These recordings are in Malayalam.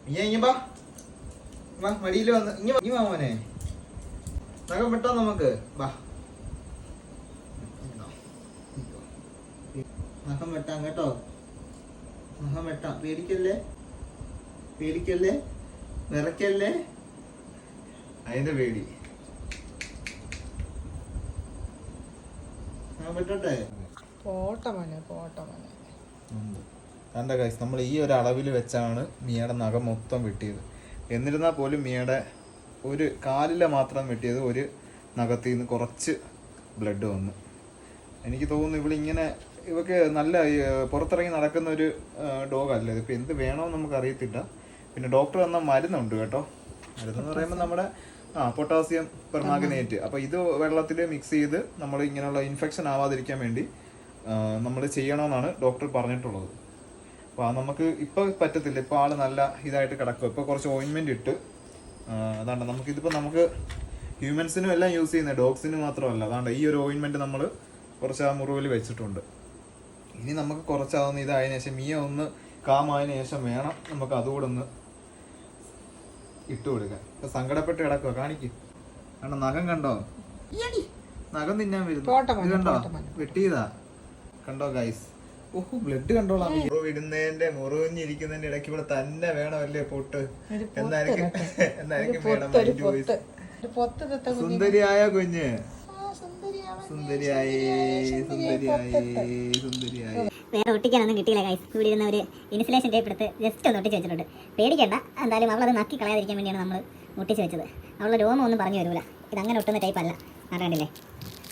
ഇങ്ങ വാ വാ മടിയിൽ വന്ന് ഇങ്ങ വാ മോനെ. നഖം വെട്ടാം നമുക്ക്. വാ നഖം വെട്ടാം കേട്ടോ. നഖം വെട്ടാം. പേടിക്കല്ലേ പേടിക്കല്ലേ വിറക്കല്ലേ. അതിന്റെ പേടി. നഖം വെട്ടട്ടെ. കണ്ട ഗൈസ്, നമ്മൾ ഈ ഒരു അളവിൽ വെച്ചാണ് മിയയുടെ നഖം മൊത്തം വെട്ടിയത്. എന്നിരുന്നാൽ പോലും മിയയുടെ ഒരു കാലിലെ മാത്രം വെട്ടിയത് ഒരു നഖത്തിൽ നിന്ന് കുറച്ച് ബ്ലഡ് വന്നു. എനിക്ക് തോന്നുന്നു ഇവളിങ്ങനെ ഇവക്ക് നല്ല പുറത്തിറങ്ങി നടക്കുന്ന ഒരു ഡോഗല്ല. ഇതിപ്പോൾ എന്ത് വേണമെന്ന് നമുക്ക് അറിയത്തില്ല. പിന്നെ ഡോക്ടർ തന്ന മരുന്നുണ്ട് കേട്ടോ. മരുന്നെന്ന് പറയുമ്പോൾ നമ്മുടെ പൊട്ടാസ്യം പെർമാഗ്നേറ്റ്. അപ്പോൾ ഇത് വെള്ളത്തിൽ മിക്സ് ചെയ്ത് നമ്മൾ ഇങ്ങനെയുള്ള ഇൻഫെക്ഷൻ ആവാതിരിക്കാൻ വേണ്ടി നമ്മൾ ചെയ്യണമെന്നാണ് ഡോക്ടർ പറഞ്ഞിട്ടുള്ളത്. അപ്പോൾ നമുക്ക് ഇപ്പോൾ പറ്റത്തില്ല. ഇപ്പോൾ ആൾ നല്ല ഇതായിട്ട് കിടക്കും. ഇപ്പോൾ കുറച്ച് ഓയിൻമെൻറ്റ് ഇട്ട് അതാണ്ട് നമുക്ക് ഹ്യൂമൻസിനും എല്ലാം യൂസ് ചെയ്യുന്നത്, ഡോഗ്സിന് മാത്രമല്ല. അതാണ്ട് ഈ ഒരു ഓയിൻമെൻറ്റ് നമ്മൾ കുറച്ച് ആ മുറിവിൽ വെച്ചിട്ടുണ്ട്. ഇനി നമുക്ക് കുറച്ചാവുന്ന ഇതായതിനു ശേഷം മിയ ഒന്ന് കാമായതിനു ശേഷം വേണം നമുക്ക് അതുകൂടെ ഒന്ന് ഇട്ട് കൊടുക്കാൻ. ഇപ്പം സങ്കടപ്പെട്ട് കിടക്കുക. കാണിക്കും. കണ്ടോ നഖം കണ്ടോ? നഖം തിന്നാൻ വരുന്നു. ഇത് കണ്ടോ വെട്ടിയതാ. കണ്ടോ ഗൈസ്? ഓഹോ ബ്ലഡ് കണ്ടോളാം. മുറിവിടുന്നതിന്റെ മുറിഞ്ഞിരിക്കുന്നതിന്റെ ഇടയ്ക്ക് ഇവിടെ തന്നെ വേണമല്ലേ പൊട്ട്. എന്നായിരിക്കും സുന്ദരിയായ കുഞ്ഞ്. സുന്ദരിയായി സുന്ദരിയായി സുന്ദരിയായി. വേറെ ഒട്ടിക്കാനൊന്നും കിട്ടിയില്ല ഗൈസ്. ഇവിടെ ഇരുന്ന ഒരു ഇൻസുലേഷൻ ടേപ്പ് എടുത്ത് ജസ്റ്റ് ഒന്ന് ഒട്ടിച്ച് വെച്ചിട്ടുണ്ട്. പേടിക്കേണ്ട, എന്തായാലും അവളത് നക്കി കളയാതിരിക്കാൻ വേണ്ടിയാണ് നമ്മൾ ഒട്ടിച്ച് വെച്ചത്. അവളുടെ രോമം ഒന്നും പറഞ്ഞു വരൂല. ഇതങ്ങനെ ഒട്ടുന്ന ടൈപ്പല്ല. കണ്ടില്ലേ?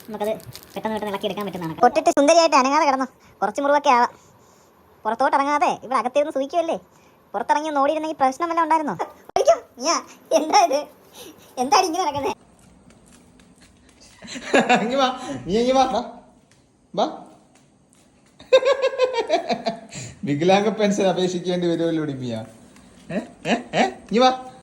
നമുക്കത് പെട്ടെന്ന് ഇളക്കി എടുക്കാൻ പറ്റുന്നതാണ്. പൊട്ടിട്ട് സുന്ദരിയായിട്ട് അനങ്ങാതെ കിടന്നു. കുറച്ച് മുറിവൊക്കെ ആവാം. പുറത്തോട്ട് ഇറങ്ങാതെ ഇവിടെ അകത്തിരുന്ന് സൂഹിക്കുമല്ലേ. പുറത്തിറങ്ങി ഒന്ന് ഓടിയിരുന്നെങ്കിൽ പ്രശ്നം വല്ലതും ഉണ്ടായിരുന്നോ? എന്താ ഇത്? എന്താണ് ഇങ്ങനെ നടക്കുന്നത്? വികലാംഗ പെൻഷൻ അപേക്ഷിക്കേണ്ടി വരുമല്ലോ മിയ.